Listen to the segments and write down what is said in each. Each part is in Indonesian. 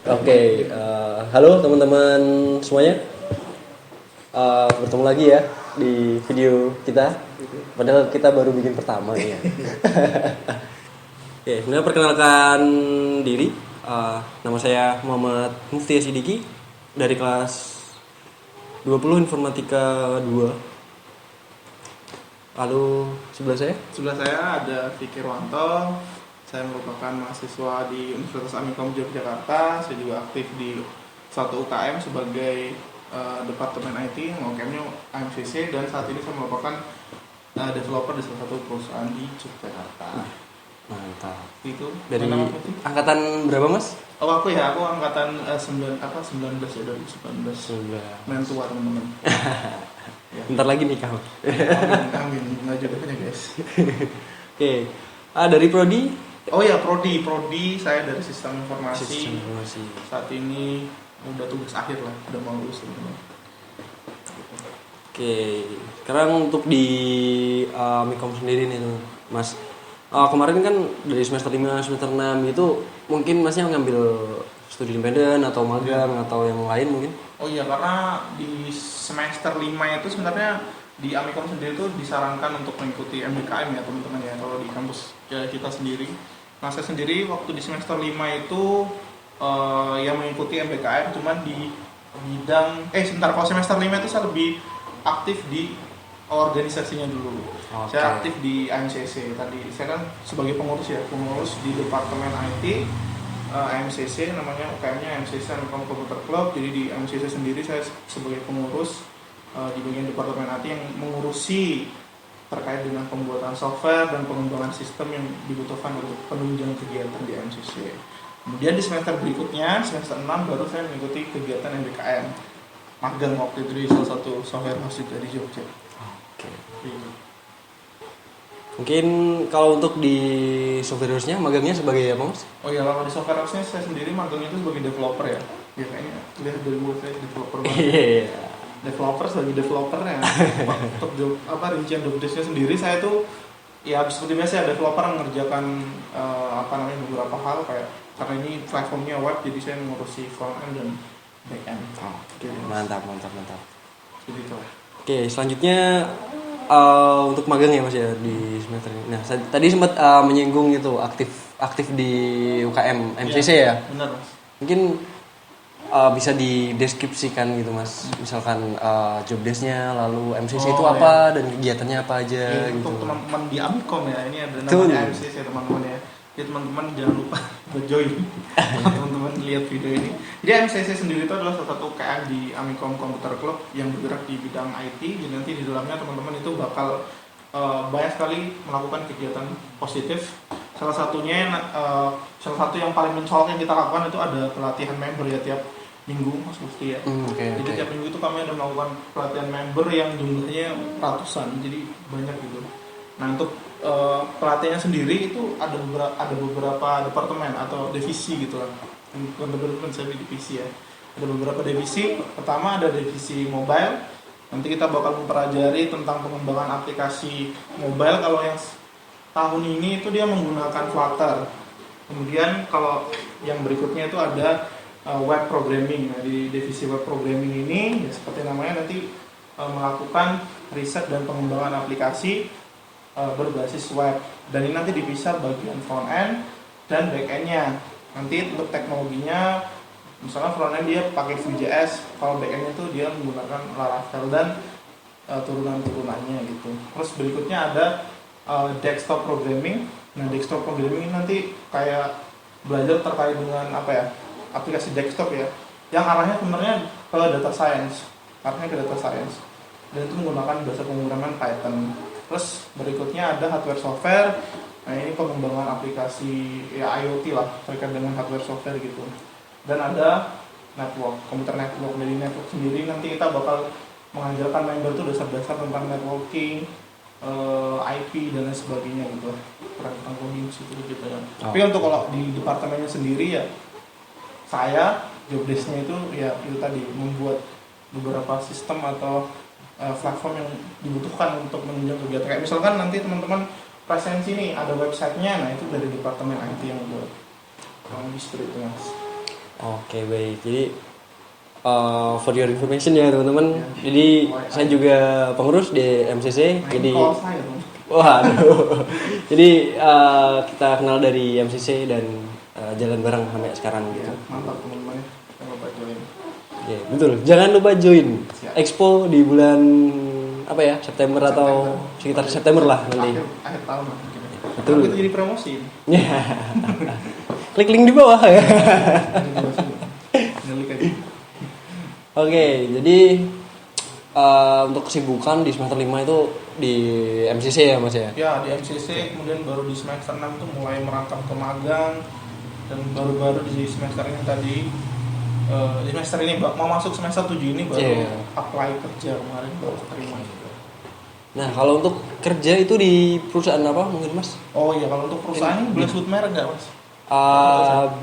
Oke, halo teman-teman semuanya. Bertemu lagi ya di video kita. Padahal kita baru bikin pertama ya. Oke, sebenarnya perkenalkan diri. Nama saya Muhammad Mufti Sidiki dari kelas 20 Informatika 2. Lalu Sebelah saya ada Fikir Wanto. Saya merupakan mahasiswa di Universitas Amikom Yogyakarta. Saya juga aktif di suatu UKM sebagai Departemen IT, UKM-nya AMCC, dan saat ini saya merupakan developer di salah satu perusahaan di Yogyakarta. Mantap. Itu Dari angkatan berapa, Mas? Aku angkatan 19 ya, 2019. Main tua teman-teman. Ya. Bentar lagi nikah. Amin. Nggak jodohnya guys. Oke. Dari prodi? Oh ya, prodi saya dari Sistem Informasi. Sistem Informasi. Saat ini udah tugas akhir lah, udah mau lulus teman-teman. Oke. Sekarang untuk di Mikom sendiri nih, Mas. Kemarin kan dari semester 5, semester 6 itu mungkin Masnya ngambil studi independen atau magang atau yang lain mungkin? Oh iya, karena di semester 5 itu sebenarnya di Amikom sendiri itu disarankan untuk mengikuti MBKM ya teman-teman ya, kalau di kampus ya kita sendiri. Nah, saya sendiri waktu di semester 5 itu yang mengikuti MBKM cuman di bidang kalau semester 5 itu saya lebih aktif di organisasinya dulu. Okay. Saya aktif di AMCC tadi. Saya kan sebagai pengurus di Departemen IT AMCC, namanya UKM-nya AMCC Amikom Computer Club. Jadi di AMCC sendiri saya sebagai pengurus di bagian Departemen IT yang mengurusi terkait dengan pembuatan software dan pengembangan sistem yang dibutuhkan untuk penunjang kegiatan di AMCC. Kemudian di semester berikutnya, semester 6 baru saya mengikuti kegiatan MBKM magang waktu itu di salah satu software house di Jogja. Oke. Mungkin kalau untuk di software house-nya magangnya sebagai apa, Mas? Oh iya, kalau di software house-nya saya sendiri magangnya itu sebagai developer ya. Ya kayaknya lihat dari mulut saya developer banget. Iya. Developer sebagai developer ya. Untuk rincian job desk-nya sendiri saya tuh ya seperti biasa ya, developer mengerjakan beberapa hal kayak, karena ini platformnya web jadi saya mengurusi front end dan back end. Mantap. Jadi itu. Oke, selanjutnya untuk magang ya Mas ya di semester ini. Nah, tadi sempat menyinggung gitu aktif di UKM MCC ya. Benar, Mas. Mungkin bisa dideskripsikan gitu Mas. Misalkan job desk-nya, lalu MCC itu apa dan kegiatannya apa aja gitu. Untuk teman-teman di Amikom ya, ini ada namanya MCC teman-teman ya. Jadi teman-teman jangan lupa berjoin teman-teman lihat video ini. Jadi MCC sendiri itu adalah salah satu UKM di Amikom Computer Club yang bergerak di bidang IT. Jadi nanti di dalamnya teman-teman itu bakal banyak sekali melakukan kegiatan positif. Salah satu yang paling mencolok yang kita lakukan itu ada pelatihan member ya tiap minggu, Mas Mufti ya. Jadi tiap minggu itu kami ada melakukan pelatihan member yang jumlahnya ratusan, jadi banyak gitu. Nah, untuk pelatihannya sendiri itu ada beberapa departemen atau divisi gitu lah. Bukan departemen, saya divisi ya. Ada beberapa divisi. Pertama ada divisi mobile. Nanti kita bakal mempelajari tentang pengembangan aplikasi mobile. Kalau yang tahun ini itu dia menggunakan Flutter. Kemudian kalau yang berikutnya itu ada web programming. Nah, di divisi web programming ini ya seperti namanya nanti melakukan riset dan pengembangan aplikasi berbasis web, dan ini nanti dipisah bagian front end dan back end-nya. Nanti untuk teknologinya misalnya front end dia pakai Vue.js, kalau back end-nya itu dia menggunakan Laravel dan turunan-turunannya gitu. Terus berikutnya ada desktop programming. Nah, desktop programming ini nanti kayak belajar terkait dengan aplikasi desktop ya, yang arahnya sebenarnya ke data science, dan itu menggunakan bahasa pemrograman Python. Terus berikutnya ada hardware software. Nah, ini pengembangan aplikasi ya IoT lah terkait dengan hardware software gitu. Dan ada computer network. Dari network sendiri nanti kita bakal mengajarkan member itu dasar-dasar tentang networking, IP dan lain sebagainya gitu. Tentang coding situ gitu ya. Tapi untuk kalau di departemennya sendiri ya, saya job desk-nya itu tadi membuat beberapa sistem atau platform yang dibutuhkan untuk menunjang kegiatan. Kayak misalkan nanti teman-teman presensi nih ada websitenya, nah itu dari departemen IT yang buat. Kurang lebih seperti itu, Mas. Oke, baik. Jadi for your information ya teman-teman. Jadi saya juga pengurus di MCC. Jadi Saya tuh. waduh. Jadi kita kenal dari MCC dan jalan bareng sampai sekarang gitu. Ya, mantap teman-teman. Jangan lupa join. Oke, betul. Jangan lupa join Siap. Expo di bulan apa ya? September atau sekitar September lah nanti. Akhir tahun lah mungkin. Betul. Tapi itu jadi promosi. Klik link di bawah ya. Ngelik aja. Oke, jadi untuk kesibukan di semester 5 itu di MCC ya Mas ya? Ya, di MCC kemudian baru di semester 6 itu mulai merangkap ke magang, dan baru-baru di semester ini tadi di semester ini mau masuk semester 7 ini baru apply kerja kemarin baru terima juga. Nah, kalau untuk kerja itu di perusahaan apa mungkin Mas? Oh iya, kalau untuk perusahaan boleh sebut merek nggak Mas?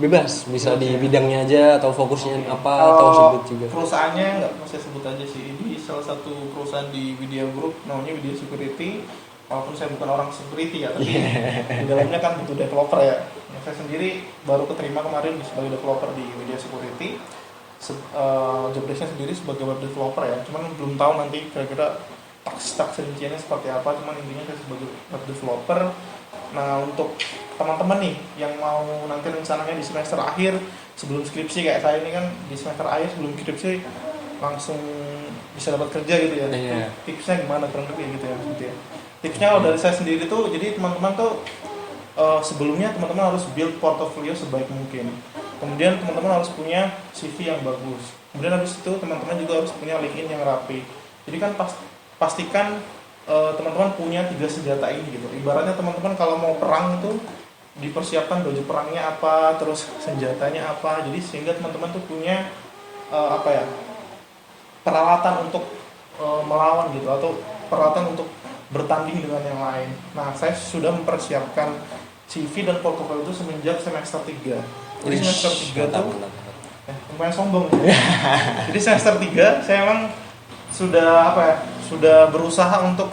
Bebas, bisa di bidangnya aja atau fokusnya apa atau Kalau sebut juga. perusahaannya nggak saya sebut aja sih, ini salah satu perusahaan di Widya Group namanya Widya Security. Walaupun saya bukan orang security ya, tapi di dalamnya kan butuh developer ya. Saya sendiri baru keterima kemarin sebagai developer di Widya Security. Job desk-nya sendiri sebagai web developer ya, cuman belum tahu nanti kira-kira task rinciannya seperti apa, cuman intinya saya sebagai web developer. Nah, untuk teman-teman nih yang mau nanti rencananya di semester akhir sebelum skripsi kayak saya ini kan di semester akhir sebelum skripsi langsung bisa dapat kerja gitu ya. Iya. Tipsnya gimana kurang lebih gitu ya maksudnya. Tipsnya kalau dari saya sendiri tuh, jadi teman-teman tuh sebelumnya teman-teman harus build portfolio sebaik mungkin. Kemudian teman-teman harus punya CV yang bagus. Kemudian habis itu teman-teman juga harus punya LinkedIn yang rapi. Jadi kan pastikan teman-teman punya 3 senjata ini gitu. Ibaratnya teman-teman kalau mau perang itu dipersiapkan baju perangnya apa, terus senjatanya apa. Jadi sehingga teman-teman tuh punya peralatan untuk melawan gitu, atau peralatan untuk bertanding dengan yang lain. Nah, saya sudah mempersiapkan CV dan portofolio itu semenjak semester 3. Jadi semester 3 tuh lumayan sombong ya. Jadi semester 3 saya emang sudah berusaha untuk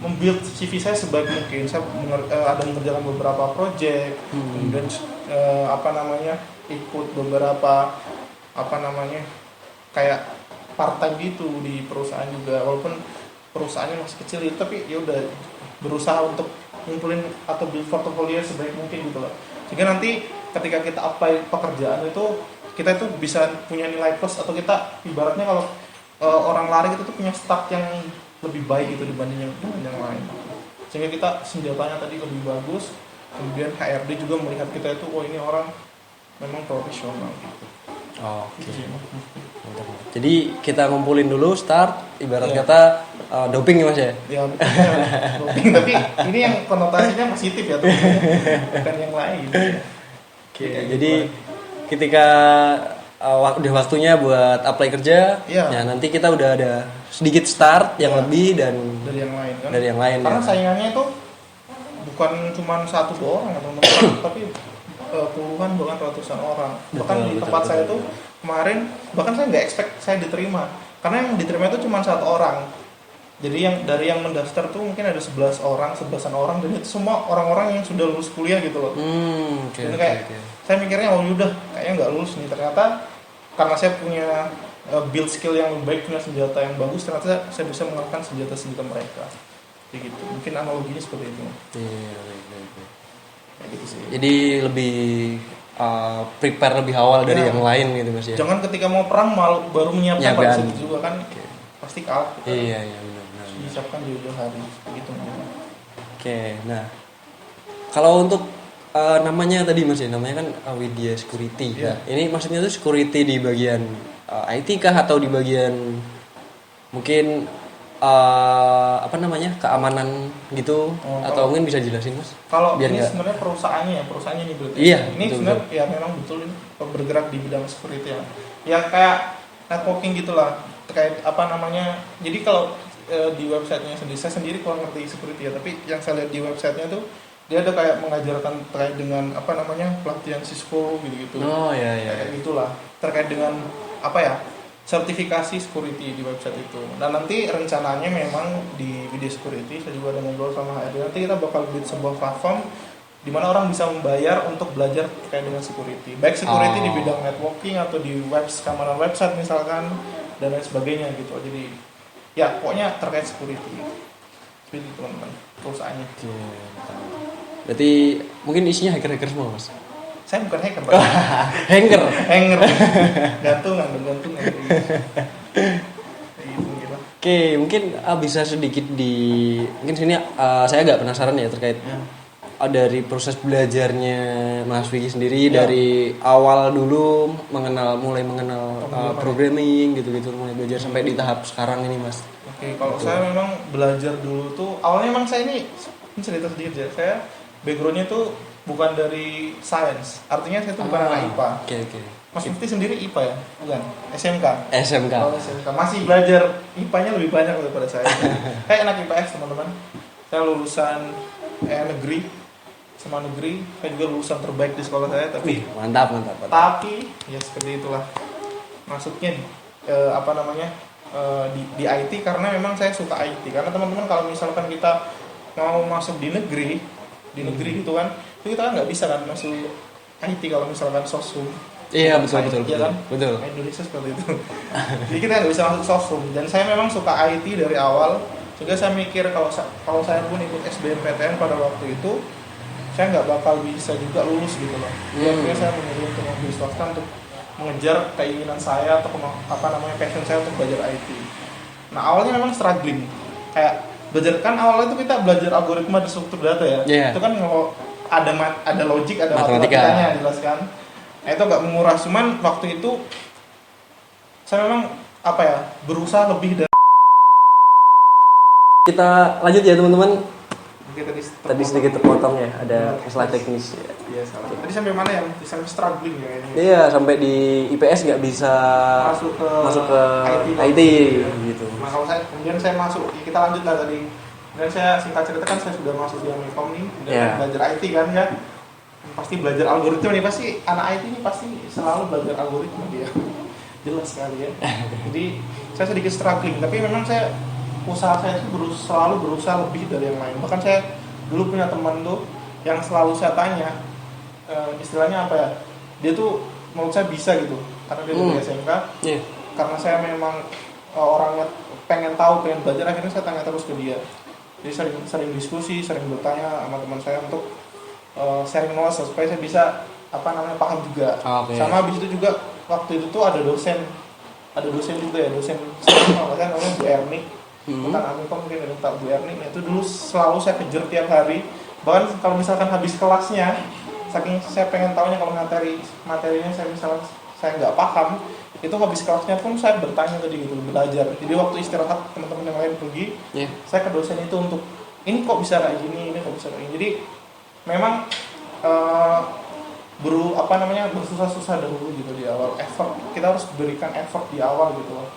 membuild CV saya sebaik mungkin. Saya ada mengerjakan beberapa project, kemudian ikut beberapa kayak part time gitu di perusahaan juga, walaupun perusahaannya masih kecil gitu, tapi ya udah berusaha untuk ngumpulin atau build portfolio sebaik mungkin gitu loh. Sehingga nanti ketika kita apply pekerjaan itu kita itu bisa punya nilai plus, atau kita ibaratnya kalau orang lari kita tuh punya start yang lebih baik gitu dibanding yang lain. Sehingga kita senjatanya tadi lebih bagus, kemudian HRD juga melihat kita itu, oh ini orang memang profesional gitu. Oke. Jadi kita ngumpulin dulu start, ibarat kata doping ya Mas ya? Ya betul, doping, tapi ini yang konotasinya positif ya teman-teman, bukan yang lain. Oke, jadi ketika udah waktunya buat apply kerja, ya nanti kita udah ada sedikit start yang lebih dan dari yang lain kan? Dari yang lain. Karena ya. saingannya itu bukan cuma 1-2 orang atau teman-teman, tapi puluhan bahkan ratusan orang. Bahkan di tempat saya tuh kemarin bahkan saya nggak expect saya diterima, karena yang diterima itu cuma 1 orang. Jadi dari yang mendaftar tuh mungkin ada 11 orang, 11-an orang, dan itu semua orang-orang yang sudah lulus kuliah gitu loh. Jadi kayak saya mikirnya, oh udah kayaknya nggak lulus nih. Ternyata karena saya punya build skill yang lebih baik, punya senjata yang bagus, ternyata saya bisa mengalahkan senjata-senjata mereka. Kayak gitu. Mungkin analoginya seperti itu. Iya. Kayak gitu sih. Jadi lebih prepare lebih awal dari yang lain gitu Mas ya. Jangan ketika mau perang baru menyiapkan pada saat itu juga kan, pasti kalah. Iya benar. Disiapkan jauh-jauh hari gitu. Oke, nah kalau untuk namanya tadi Mas ya, namanya kan Widya Security. Iya. Nah, ini maksudnya tuh security di bagian IT kah atau di bagian mungkin keamanan gitu, atau mungkin bisa jelasin Mas? Kalau biar ini enggak. sebenarnya perusahaannya ini berarti. Iya, ini betul, sebenarnya ya memang betul ini bergerak di bidang security ya. Ya kayak networking gitulah. Terkait jadi kalau di websitenya sendiri, saya sendiri kurang ngerti security ya, tapi yang saya lihat di websitenya tuh dia ada kayak mengajarkan terkait dengan pelatihan Cisco gitu-gitu. Oh iya. Kayak gitulah, terkait dengan sertifikasi security di website itu. Dan nanti rencananya memang di Widya Security, saya juga ada ngobrol sama HRD, nanti kita bakal buat sebuah platform dimana orang bisa membayar untuk belajar terkait dengan security, baik security di bidang networking atau di keamanan website misalkan dan lain sebagainya gitu. Jadi ya pokoknya terkait security seperti itu teman-teman perusahaannya. Berarti mungkin isinya hacker semua mas? Saya bukan hacker Pak. hanger gantungan gitu. Oke, mungkin bisa sedikit mungkin sini saya agak penasaran ya terkait dari proses belajarnya Mas Vicky sendiri dari awal dulu mulai mengenal programming gitu-gitu, mulai belajar sampai di tahap sekarang ini Mas. Oke, kalau saya memang belajar dulu tuh awalnya memang saya ini cerita sedikit ya. Saya backgroundnya tuh bukan dari science, artinya saya tuh bukan anak IPA. Oke. Mas Mufti sendiri IPA ya? Bukan? SMK? SMK. Oh, SMK. Masih belajar IPA-nya lebih banyak daripada saya. Kayak anak IPS teman-teman. Saya lulusan negeri, SMA negeri. Saya juga lulusan terbaik di sekolah saya. Tapi mantap. Tapi ya seperti itulah. Masuknya di IT karena memang saya suka IT. Karena teman-teman kalau misalkan kita mau masuk di negeri gitu kan, itu kita kan nggak bisa kan masuk IT kalau misalkan sosum. Iya betul. Iya kan? Betul. Indonesia seperti itu. Jadi kita nggak bisa masuk sosum. Dan saya memang suka IT dari awal. Sehingga saya mikir kalau saya pun ikut SBMPTN pada waktu itu, saya nggak bakal bisa juga lulus gitu loh. Akhirnya saya memilih untuk mengambil swasta untuk mengejar keinginan saya atau passion saya untuk belajar IT. Nah awalnya memang struggling. Kayak belajar kan awalnya itu kita belajar algoritma di struktur data ya. Itu kan kalau ada logik, ada matematikanya jelas kan. Nah itu agak menguras, cuman waktu itu saya memang berusaha lebih dari. Kita lanjut ya teman-teman. Tadi sedikit terpotong ya, ada masalah teknis ya. Iya salah. Tadi sampai mana ya? Sampai struggling ya kayaknya. Iya, sampai di IPS nggak bisa masuk ke IT gitu. Nah kalau kemudian saya masuk, ya kita lanjut lah tadi. Dan saya singkat cerita kan saya sudah masuk di Amikom nih, belajar IT kan ya. Pasti belajar algoritma nih, pasti anak IT ini pasti selalu belajar algoritma dia. Jelas sekali ya. Jadi saya sedikit struggling, tapi memang usaha saya itu selalu berusaha lebih dari yang lain. Bahkan saya dulu punya teman tuh yang selalu saya tanya, istilahnya apa ya, dia tuh menurut saya bisa gitu, karena dia dari SMK. Karena saya memang orangnya pengen belajar, akhirnya saya tanya terus ke dia. Jadi sering diskusi, sering bertanya sama teman saya untuk sharing knowledge supaya saya bisa paham juga. Sama habis itu juga waktu itu tuh ada dosen juga ya, dosen namanya Bu Erni. Bukan Amikom, mungkin ada Bu Erni. Nah, itu dulu selalu saya kejar tiap hari. Bahkan kalau misalkan habis kelasnya, saking saya pengen tahunya kalau materinya saya nggak paham, itu habis kelasnya pun saya bertanya tadi gitu, belajar. Jadi waktu istirahat teman-teman yang lain pergi, saya ke dosen itu untuk ini kok bisa kayak gini, ini kok bisa kayak gini. Jadi memang bersusah-susah dahulu gitu di awal. Kita harus berikan effort di awal gitu loh.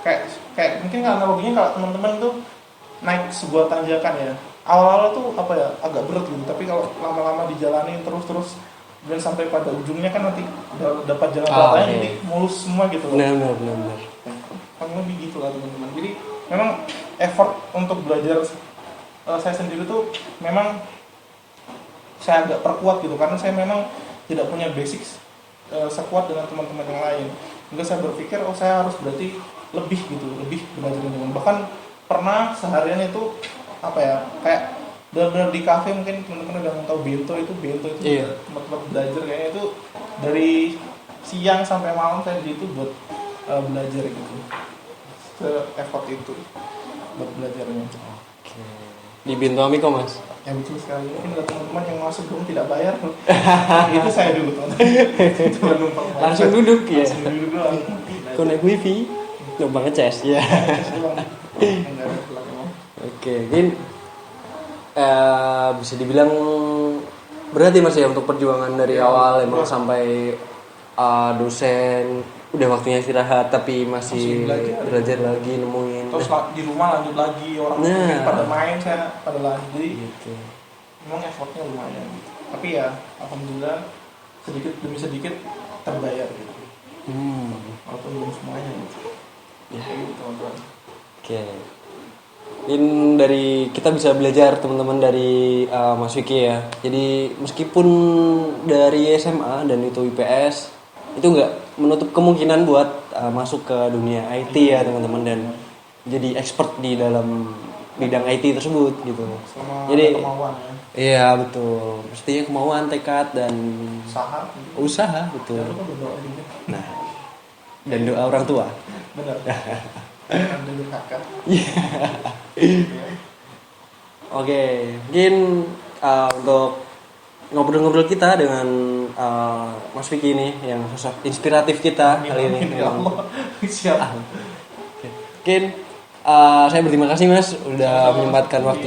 Kayak mungkin analoginya kalau teman-teman tuh naik sebuah tanjakan ya, awal-awal tuh agak berat gitu, tapi kalau lama-lama dijalanin terus dan sampai pada ujungnya kan nanti dapat jalan rantainya jadi mulus semua gitu loh. Benar. Kurang lebih gitu lah teman-teman. Jadi memang effort untuk belajar saya sendiri tuh memang saya agak perkuat gitu, karena saya memang tidak punya basic sekuat dengan teman-teman yang lain. Hingga saya berpikir saya harus berarti lebih belajar dengan. Bahkan pernah seharian itu kayak benar-benar di kafe, mungkin teman-teman udah tahu bento itu tempat belajar kayaknya itu dari siang sampai malam saya di itu buat belajar gitu. Se-effort itu buat belajarnya. Oke. Di Bento Amikom Mas? Ya betul sekali. Mungkin ada teman-teman yang masuk belum tidak bayar. Itu saya dulu teman. Langsung duduk ya. Langsung duduk doang. Connect wifi. Coba ngecas ya. Oke, mungkin bisa dibilang berarti Mas ya untuk perjuangan dari awal emang sampai dosen udah waktunya istirahat tapi masih belajar lagi nemuin. Terus di rumah lanjut lagi, orang pada main, saya pada lanjut. Jadi gitu. Memang effortnya lumayan. Tapi ya alhamdulillah sedikit demi sedikit terbayar gitu. Walaupun belum semuanya gitu. Ya gitu teman-teman. Oke. Mungkin dari kita bisa belajar teman-teman dari Mas Vicky ya. Jadi meskipun dari SMA dan itu IPS itu nggak menutup kemungkinan buat masuk ke dunia IT ya teman-teman dan jadi expert di dalam bidang IT tersebut gitu. Sama Jadi ada kemauan ya. iya betul. Mestinya kemauan, tekad dan usaha betul. Jangan lupa berdoa juga. Nah, dan doa orang tua. Benar. Jangan dulu kakak. Oke, mungkin untuk ngobrol-ngobrol kita dengan Mas Vicky ini yang sosok inspiratif kita kali ini. Ya Allah. Siap. Mungkin saya berterima kasih Mas udah menyempatkan waktunya.